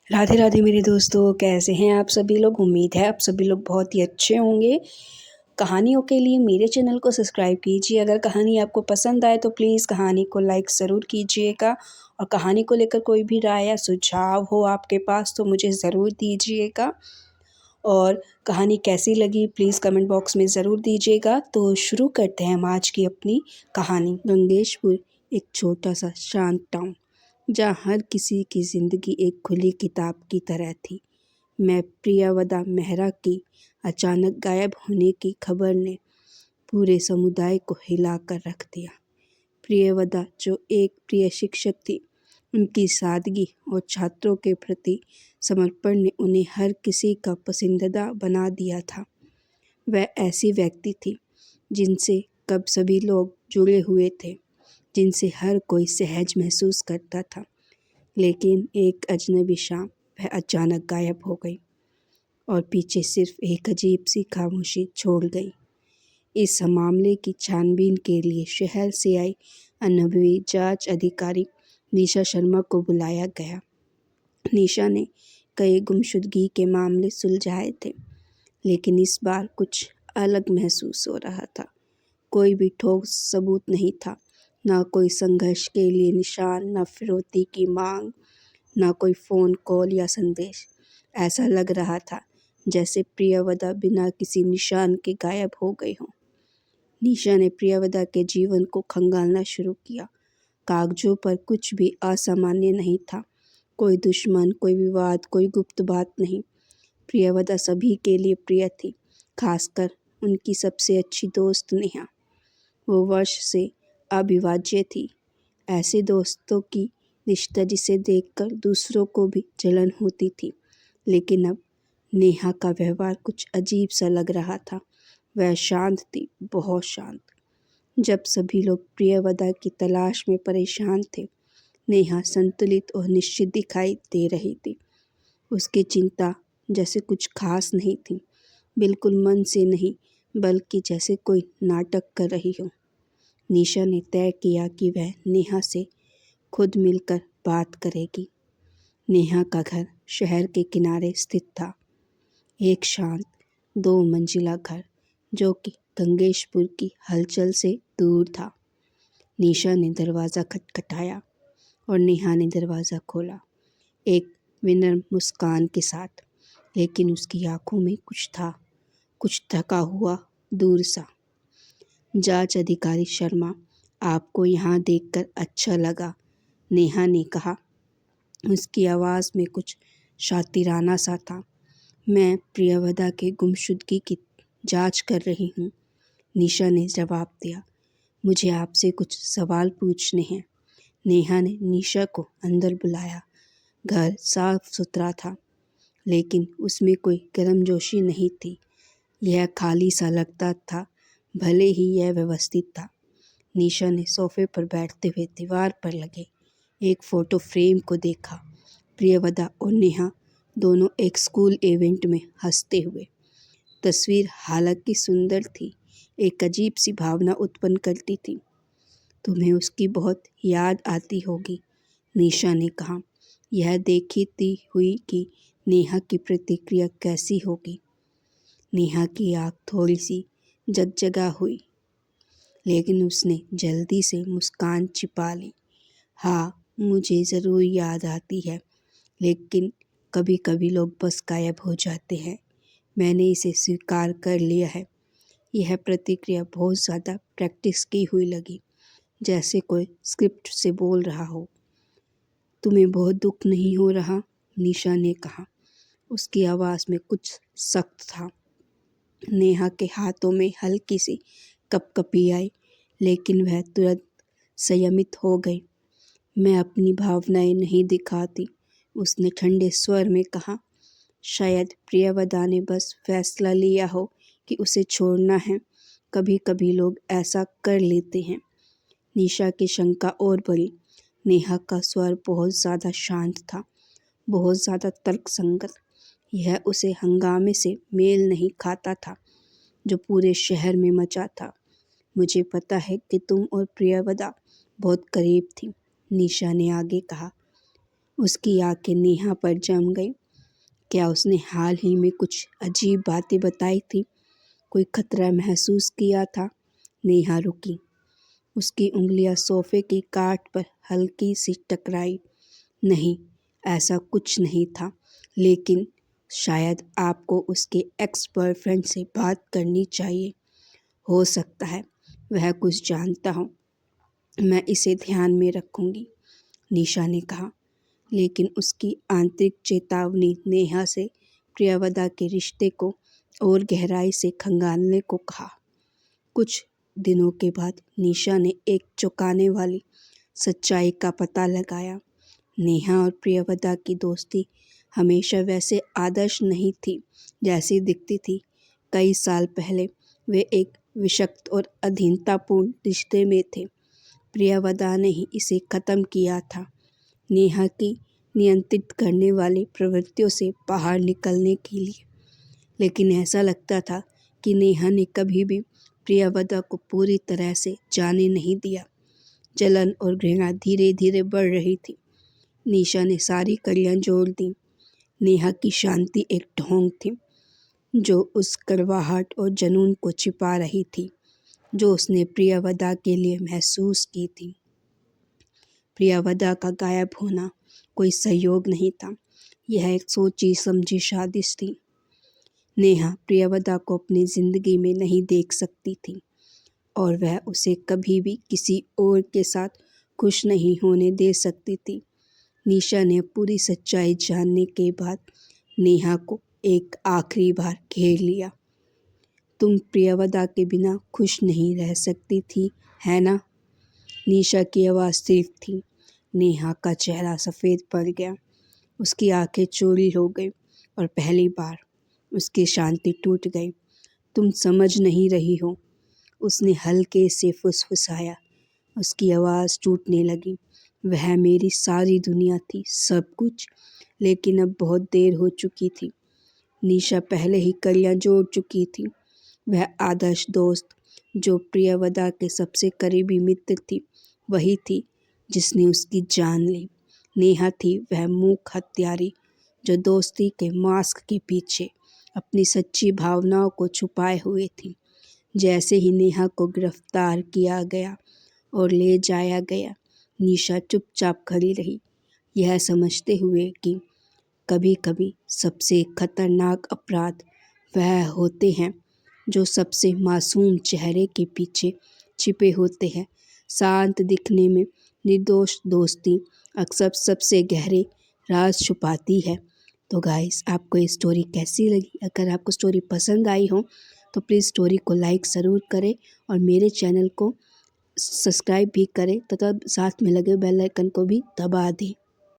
राधे राधे मेरे दोस्तों, कैसे हैं आप सभी लोग। उम्मीद है आप सभी लोग बहुत ही अच्छे होंगे। कहानियों के लिए मेरे चैनल को सब्सक्राइब कीजिए। अगर कहानी आपको पसंद आए तो प्लीज़ कहानी को लाइक ज़रूर कीजिएगा और कहानी को लेकर कोई भी राय या सुझाव हो आपके पास तो मुझे ज़रूर दीजिएगा। और कहानी कैसी लगी प्लीज़ कमेंट बॉक्स में ज़रूर दीजिएगा। तो शुरू करते हैं हम आज की अपनी कहानी। गंगेशपुर एक छोटा सा शांत टाउन जहाँ हर किसी की ज़िंदगी एक खुली किताब की तरह थी। मैं प्रियवदा मेहरा की अचानक गायब होने की खबर ने पूरे समुदाय को हिला कर रख दिया। प्रियवदा जो एक प्रिय शिक्षक थी, उनकी सादगी और छात्रों के प्रति समर्पण ने उन्हें हर किसी का पसंदीदा बना दिया था। वह ऐसी व्यक्ति थी जिनसे कब सभी लोग जुड़े हुए थे, जिनसे हर कोई सहज महसूस करता था। लेकिन एक अजनबी शाम वह अचानक गायब हो गई और पीछे सिर्फ एक अजीब सी खामोशी छोड़ गई। इस मामले की छानबीन के लिए शहर से आई अनुभवी जांच अधिकारी निशा शर्मा को बुलाया गया। निशा ने कई गुमशुदगी के मामले सुलझाए थे, लेकिन इस बार कुछ अलग महसूस हो रहा था। कोई भी ठोस सबूत नहीं था, ना कोई संघर्ष के लिए निशान, ना फिरौती की मांग, ना कोई फ़ोन कॉल या संदेश। ऐसा लग रहा था जैसे प्रियवदा बिना किसी निशान के गायब हो गई हो। निशा ने प्रियवदा के जीवन को खंगालना शुरू किया। कागजों पर कुछ भी असामान्य नहीं था। कोई दुश्मन, कोई विवाद, कोई गुप्त बात नहीं। प्रियवदा सभी के लिए प्रिय थी, खासकर उनकी सबसे अच्छी दोस्त नेहा। वो वर्ष से अविभाज्य थी। ऐसे दोस्तों की रिश्ता जिसे देखकर दूसरों को भी जलन होती थी। लेकिन अब नेहा का व्यवहार कुछ अजीब सा लग रहा था। वह शांत थी, बहुत शांत। जब सभी लोग प्रियवदा की तलाश में परेशान थे, नेहा संतुलित और निश्चित दिखाई दे रही थी। उसकी चिंता जैसे कुछ खास नहीं थी, बिल्कुल मन से नहीं, बल्कि जैसे कोई नाटक कर रही हो। निशा ने तय किया कि वह नेहा से खुद मिलकर बात करेगी। नेहा का घर शहर के किनारे स्थित था, एक शांत 2 मंजिला घर जो कि गंगेशपुर की हलचल से दूर था। निशा ने दरवाज़ा खटखटाया और नेहा ने दरवाज़ा खोला, एक विनम्र मुस्कान के साथ। लेकिन उसकी आंखों में कुछ था, कुछ थका हुआ, दूर सा। जांच अधिकारी शर्मा, आपको यहाँ देखकर अच्छा लगा, नेहा ने कहा। उसकी आवाज़ में कुछ शातिराना सा था। मैं प्रियवदा के गुमशुदगी की जांच कर रही हूँ, निशा ने जवाब दिया। मुझे आपसे कुछ सवाल पूछने हैं। नेहा ने निशा को अंदर बुलाया। घर साफ सुथरा था, लेकिन उसमें कोई गर्मजोशी नहीं थी। यह खाली सा लगता था, भले ही यह व्यवस्थित था। निशा ने सोफे पर बैठते हुए दीवार पर लगे एक फ़ोटो फ्रेम को देखा। प्रियवदा और नेहा दोनों एक स्कूल इवेंट में हंसते हुए। तस्वीर हालांकि सुंदर थी, एक अजीब सी भावना उत्पन्न करती थी। तुम्हें उसकी बहुत याद आती होगी, निशा ने कहा। यह देखती हुई कि नेहा की प्रतिक्रिया कैसी होगी। नेहा की आँख थोड़ी सी जगजगा हुई, लेकिन उसने जल्दी से मुस्कान छिपा ली। हाँ, मुझे ज़रूर याद आती है, लेकिन कभी कभी लोग बस गायब हो जाते हैं। मैंने इसे स्वीकार कर लिया है। यह प्रतिक्रिया बहुत ज़्यादा प्रैक्टिस की हुई लगी, जैसे कोई स्क्रिप्ट से बोल रहा हो। तुम्हें बहुत दुख नहीं हो रहा, निशा ने कहा। उसकी आवाज़ में कुछ सख्त था। नेहा के हाथों में हल्की सी कपकपी आई, लेकिन वह तुरंत संयमित हो गई। मैं अपनी भावनाएं नहीं दिखाती, उसने ठंडे स्वर में कहा। शायद प्रियवदा ने बस फैसला लिया हो कि उसे छोड़ना है। कभी कभी लोग ऐसा कर लेते हैं। निशा की शंका और बढ़ी। नेहा का स्वर बहुत ज़्यादा शांत था, बहुत ज़्यादा तर्कसंगत। यह उसे हंगामे से मेल नहीं खाता था जो पूरे शहर में मचा था। मुझे पता है कि तुम और प्रियवदा बहुत करीब थी, निशा ने आगे कहा। उसकी आंखें नेहा पर जम गई। क्या उसने हाल ही में कुछ अजीब बातें बताई थी? कोई खतरा महसूस किया था? नेहा रुकी। उसकी उंगलियां सोफे की काट पर हल्की सी टकराई। नहीं, ऐसा कुछ नहीं था, लेकिन शायद आपको उसके एक्स बॉयफ्रेंड से बात करनी चाहिए। हो सकता है वह कुछ जानता हो। मैं इसे ध्यान में रखूंगी, निशा ने कहा, लेकिन उसकी आंतरिक चेतावनी नेहा से प्रियवदा के रिश्ते को और गहराई से खंगालने को कहा। कुछ दिनों के बाद निशा ने एक चौंकाने वाली सच्चाई का पता लगाया। नेहा और प्रियवदा की दोस्ती हमेशा वैसे आदर्श नहीं थी जैसी दिखती थी। कई साल पहले वे एक विषक्त और अधीनतापूर्ण रिश्ते में थे। प्रियवदा ने ही इसे ख़त्म किया था, नेहा की नियंत्रित करने वाली प्रवृत्तियों से बाहर निकलने के लिए। लेकिन ऐसा लगता था कि नेहा ने कभी भी प्रियवदा को पूरी तरह से जाने नहीं दिया। जलन और घृणा धीरे धीरे बढ़ रही थी। निशा ने सारी कड़ियाँ जोड़ दी। नेहा की शांति एक ढोंग थी जो उस कड़वाहट और जुनून को छिपा रही थी जो उसने प्रियवदा के लिए महसूस की थी। प्रियवदा का गायब होना कोई संयोग नहीं था, यह एक सोची समझी साजिश थी। नेहा प्रियवदा को अपनी जिंदगी में नहीं देख सकती थी और वह उसे कभी भी किसी और के साथ खुश नहीं होने दे सकती थी। निशा ने पूरी सच्चाई जानने के बाद नेहा को एक आखिरी बार घेर लिया। तुम प्रियवदा के बिना खुश नहीं रह सकती थी, है ना? निशा की आवाज़ सिर्फ थी। नेहा का चेहरा सफ़ेद पड़ गया, उसकी आंखें चौड़ी हो गई और पहली बार उसकी शांति टूट गई। तुम समझ नहीं रही हो, उसने हल्के से फुसफुसाया। उसकी आवाज़ टूटने लगी। वह मेरी सारी दुनिया थी, सब कुछ, लेकिन अब बहुत देर हो चुकी थी। निशा पहले ही कड़ियाँ जोड़ चुकी थी। वह आदर्श दोस्त जो प्रियवदा के सबसे करीबी मित्र थी, वही थी जिसने उसकी जान ली। नेहा थी वह मूक हत्यारी जो दोस्ती के मास्क के पीछे अपनी सच्ची भावनाओं को छुपाए हुए थी। जैसे ही नेहा को गिरफ्तार किया गया और ले जाया गया, निशा चुपचाप खड़ी रही, यह समझते हुए कि कभी कभी सबसे खतरनाक अपराध वह होते हैं जो सबसे मासूम चेहरे के पीछे छिपे होते हैं। शांत दिखने में निर्दोष दोस्ती अक्सर सबसे गहरे राज छुपाती है। तो गाइस, आपको ये स्टोरी कैसी लगी? अगर आपको स्टोरी पसंद आई हो तो प्लीज़ स्टोरी को लाइक ज़रूर करें और मेरे चैनल को सब्सक्राइब भी करें तथा साथ में लगे बेल आइकन को भी दबा दें।